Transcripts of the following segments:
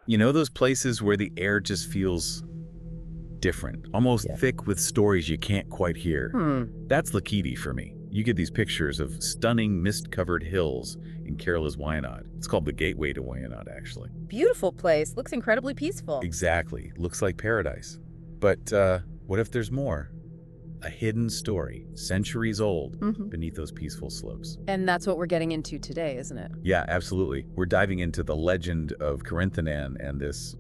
You know those places where the air just feels different, almost thick with stories you can't quite hear? That's Lakkidi for me. You get these pictures of stunning mist-covered hills in Kerala's Wayanad. It's called the gateway to Wayanad, actually. Beautiful place. Looks incredibly peaceful. Exactly. Looks like paradise. But what if there's more? A hidden story, centuries old, beneath those peaceful slopes. And that's what we're getting into today, isn't it? Yeah, absolutely. We're diving into the legend of Carinthanan and this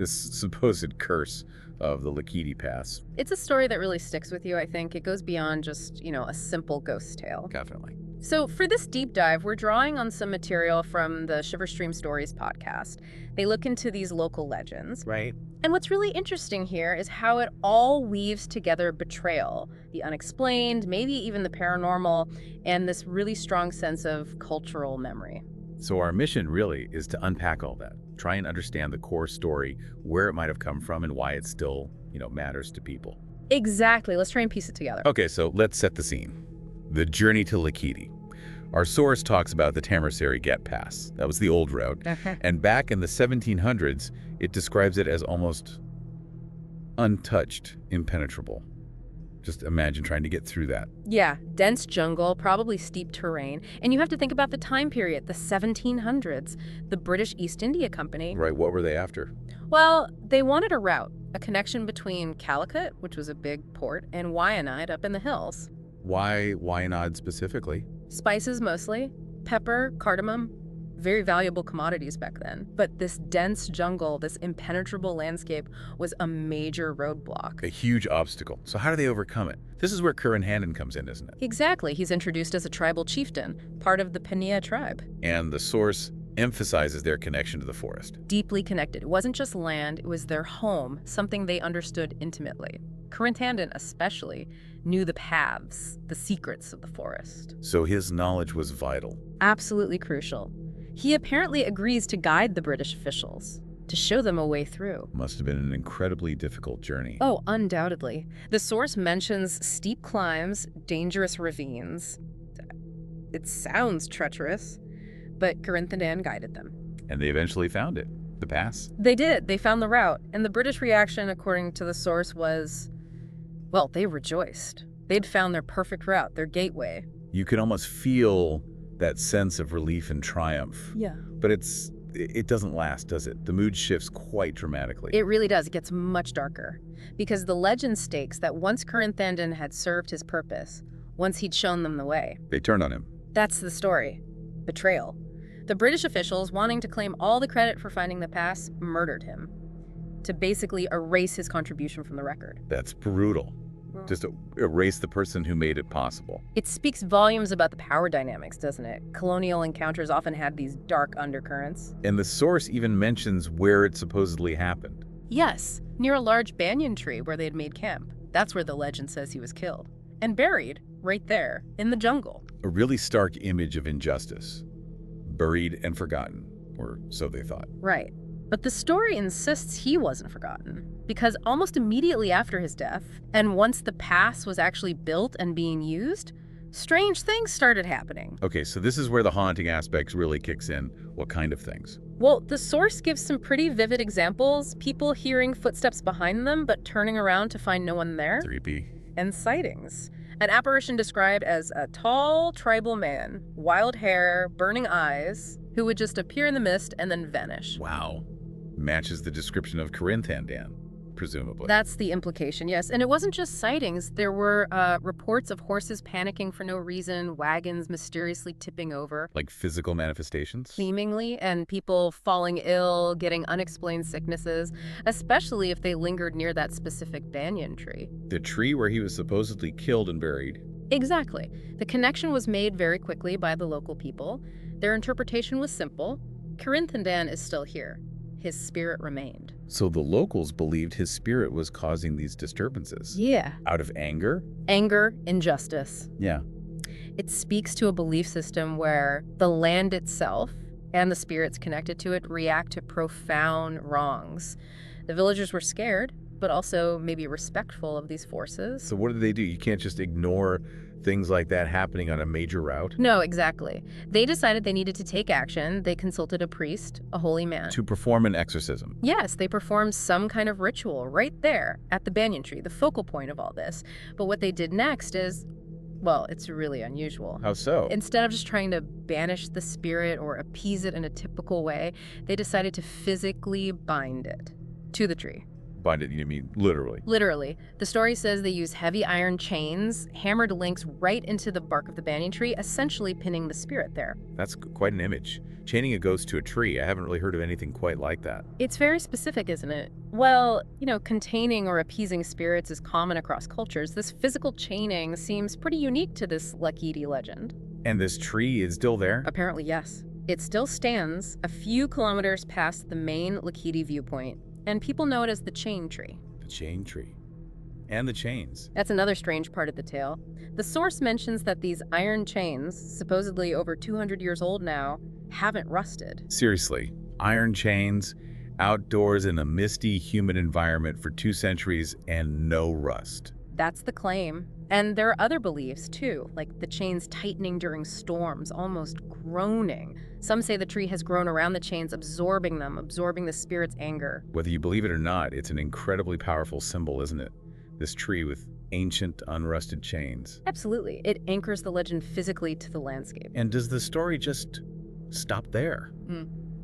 supposed curse of the Lakkidi Pass. It's a story that really sticks with you, I think. It goes beyond just, a simple ghost tale. Definitely. So for this deep dive, we're drawing on some material from the Shiverstream Stories podcast. They look into these local legends. Right. And what's really interesting here is how it all weaves together betrayal, the unexplained, maybe even the paranormal, and this really strong sense of cultural memory. So our mission really is to unpack all that, try and understand the core story, where it might have come from and why it still, matters to people. Exactly. Let's try and piece it together. Okay, so let's set the scene. The journey to Lakkidi. Our source talks about the Tamarsari Get Pass. That was the old route. And back in the 1700s, it describes it as almost untouched, impenetrable. Just imagine trying to get through that. Yeah, dense jungle, probably steep terrain. And you have to think about the time period, the 1700s, the British East India Company. Right, what were they after? Well, they wanted a route, a connection between Calicut, which was a big port, and Wayanad up in the hills. Why Wayanad specifically? Spices mostly, pepper, cardamom, very valuable commodities back then. But this dense jungle, this impenetrable landscape was a major roadblock. A huge obstacle. So how do they overcome it? This is where Curran comes in, isn't it? Exactly. He's introduced as a tribal chieftain, part of the Pania tribe. And the source emphasizes their connection to the forest. Deeply connected. It wasn't just land, it was their home, something they understood intimately. Curran especially knew the paths, the secrets of the forest. So his knowledge was vital. Absolutely crucial. He apparently agrees to guide the British officials, to show them a way through. Must have been an incredibly difficult journey. Oh, undoubtedly. The source mentions steep climbs, dangerous ravines. It sounds treacherous, but Curran guided them. And they eventually found it, the pass. They did. They found the route. And the British reaction, according to the source, was, well, they rejoiced. They'd found their perfect route, their gateway. You could almost feel that sense of relief and triumph. Yeah. But it doesn't last, does it? The mood shifts quite dramatically. It really does. It gets much darker. Because the legend states that once Curran had served his purpose, once he'd shown them the way. They turned on him. That's the story. Betrayal. The British officials, wanting to claim all the credit for finding the pass, murdered him. To basically erase his contribution from the record. That's brutal. Just to erase the person who made it possible. It speaks volumes about the power dynamics, doesn't it? Colonial encounters often had these dark undercurrents. And the source even mentions where it supposedly happened. Yes, near a large banyan tree where they had made camp. That's where the legend says he was killed. And buried, right there, in the jungle. A really stark image of injustice. Buried and forgotten, or so they thought. Right. But the story insists he wasn't forgotten, because almost immediately after his death, and once the pass was actually built and being used, strange things started happening. Okay, so this is where the haunting aspect really kicks in. What kind of things? Well, the source gives some pretty vivid examples. People hearing footsteps behind them, but turning around to find no one there. Creepy. And sightings. An apparition described as a tall, tribal man, wild hair, burning eyes, who would just appear in the mist and then vanish. Wow. Matches the description of Carinthanan, presumably. That's the implication, yes. And it wasn't just sightings. There were reports of horses panicking for no reason, wagons mysteriously tipping over. Like physical manifestations? Seemingly, and people falling ill, getting unexplained sicknesses, especially if they lingered near that specific banyan tree. The tree where he was supposedly killed and buried. Exactly. The connection was made very quickly by the local people. Their interpretation was simple. Carinthanan is still here. His spirit remained. So the locals believed his spirit was causing these disturbances. Yeah. Out of anger? Anger, injustice. Yeah. It speaks to a belief system where the land itself and the spirits connected to it react to profound wrongs. The villagers were scared, but also maybe respectful of these forces. So what do? You can't just ignore things like that happening on a major route? No, exactly. They decided they needed to take action. They consulted a priest, a holy man. To perform an exorcism. Yes, they performed some kind of ritual right there at the banyan tree, the focal point of all this. But what they did next is, well, it's really unusual. How so? Instead of just trying to banish the spirit or appease it in a typical way, they decided to physically bind it to the tree. Bind it, you mean literally? Literally. The story says they use heavy iron chains, hammered links right into the bark of the banyan tree, essentially pinning the spirit there. That's quite an image. Chaining a ghost to a tree, I haven't really heard of anything quite like that. It's very specific, isn't it? Well, containing or appeasing spirits is common across cultures. This physical chaining seems pretty unique to this Lakkidi legend. And this tree is still there? Apparently, yes. It still stands a few kilometers past the main Lakkidi viewpoint, and people know it as the chain tree. The chain tree. And the chains. That's another strange part of the tale. The source mentions that these iron chains, supposedly over 200 years old now, haven't rusted. Seriously, iron chains, outdoors in a misty, humid environment for 2 centuries and no rust. That's the claim. And there are other beliefs, too, like the chains tightening during storms, almost groaning. Some say the tree has grown around the chains, absorbing them, absorbing the spirit's anger. Whether you believe it or not, it's an incredibly powerful symbol, isn't it? This tree with ancient, unrusted chains. Absolutely. It anchors the legend physically to the landscape. And does the story just stop there?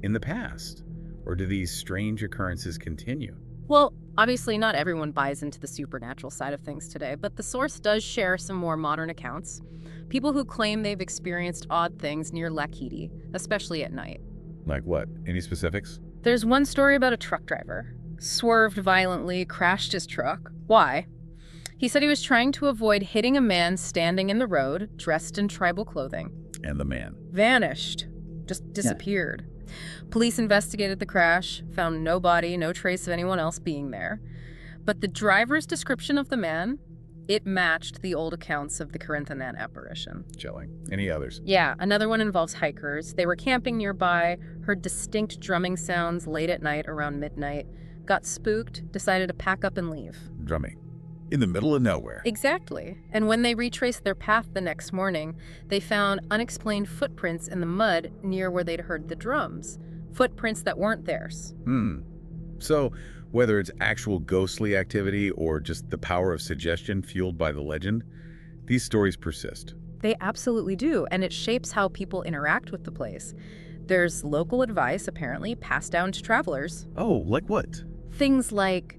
In the past? Or do these strange occurrences continue? Well, obviously not everyone buys into the supernatural side of things today, but the source does share some more modern accounts. People who claim they've experienced odd things near Lakkidi, especially at night. Like what? Any specifics? There's one story about a truck driver. Swerved violently, crashed his truck. Why? He said he was trying to avoid hitting a man standing in the road, dressed in tribal clothing. And the man? Vanished. Just disappeared. Police investigated the crash, found no body, no trace of anyone else being there. But the driver's description of the man, it matched the old accounts of the Corinthian apparition. Chilling. Any others? Yeah, another one involves hikers. They were camping nearby, heard distinct drumming sounds late at night around midnight, got spooked, decided to pack up and leave. Drumming. In the middle of nowhere. Exactly. And when they retraced their path the next morning, they found unexplained footprints in the mud near where they'd heard the drums. Footprints that weren't theirs. So, whether it's actual ghostly activity or just the power of suggestion fueled by the legend, these stories persist. They absolutely do, and it shapes how people interact with the place. There's local advice, apparently, passed down to travelers. Oh, like what? Things like,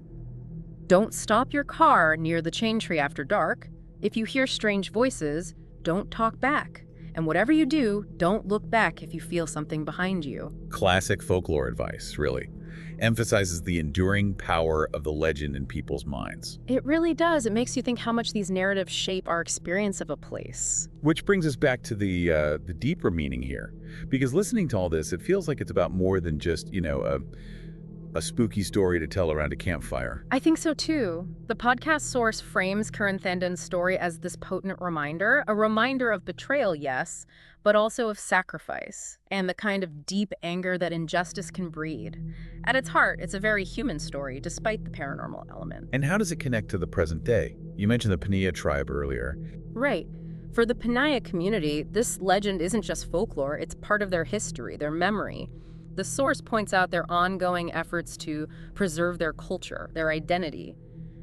don't stop your car near the chain tree after dark. If you hear strange voices, don't talk back. And whatever you do, don't look back if you feel something behind you. Classic folklore advice, really. Emphasizes the enduring power of the legend in people's minds. It really does. It makes you think how much these narratives shape our experience of a place. Which brings us back to the deeper meaning here. Because listening to all this, it feels like it's about more than just, a spooky story to tell around a campfire. I think so too. The podcast source frames Corinthian's story as this potent reminder, a reminder of betrayal, yes, but also of sacrifice and the kind of deep anger that injustice can breed. At its heart, it's a very human story, despite the paranormal element. And how does it connect to the present day? You mentioned the Pania tribe earlier. Right. For the Panaya community, this legend isn't just folklore, it's part of their history, their memory. The source points out their ongoing efforts to preserve their culture, their identity.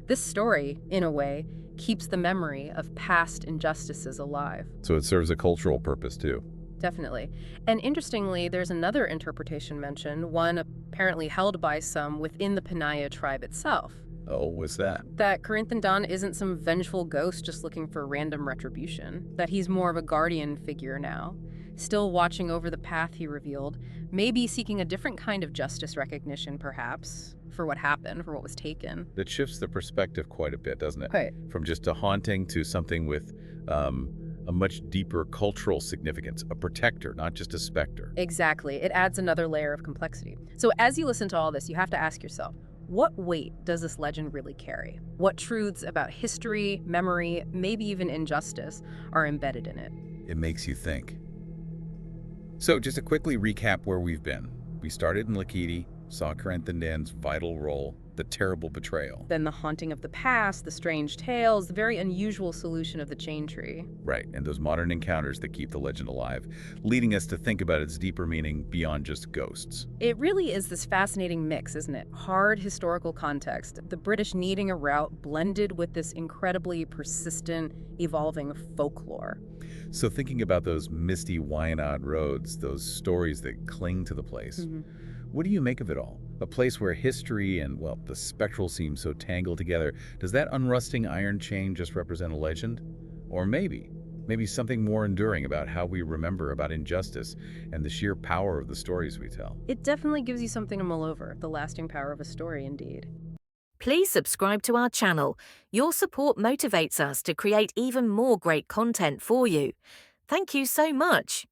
This story, in a way, keeps the memory of past injustices alive. So it serves a cultural purpose, too. Definitely. And interestingly, there's another interpretation mentioned, one apparently held by some within the Panaya tribe itself. Oh, what's that? That Corinthian isn't some vengeful ghost just looking for random retribution. That he's more of a guardian figure now, still watching over the path he revealed, maybe seeking a different kind of justice recognition, perhaps, for what happened, for what was taken. That shifts the perspective quite a bit, doesn't it? Right. From just a haunting to something with a much deeper cultural significance, a protector, not just a specter. Exactly. It adds another layer of complexity. So as you listen to all this, you have to ask yourself, what weight does this legend really carry? What truths about history, memory, maybe even injustice are embedded in it? It makes you think. So just to quickly recap where we've been. We started in Lakkidi, saw Corinthian's vital role, the terrible betrayal. Then the haunting of the past, the strange tales, the very unusual solution of the chain tree. Right, and those modern encounters that keep the legend alive, leading us to think about its deeper meaning beyond just ghosts. It really is this fascinating mix, isn't it? Hard historical context, the British needing a route blended with this incredibly persistent, evolving folklore. So thinking about those misty Wyandotte roads, those stories that cling to the place, what do you make of it all? A place where history and, well, the spectral seem so tangled together. Does that unrusting iron chain just represent a legend? Or maybe something more enduring about how we remember about injustice and the sheer power of the stories we tell? It definitely gives you something to mull over, the lasting power of a story, indeed. Please subscribe to our channel. Your support motivates us to create even more great content for you. Thank you so much.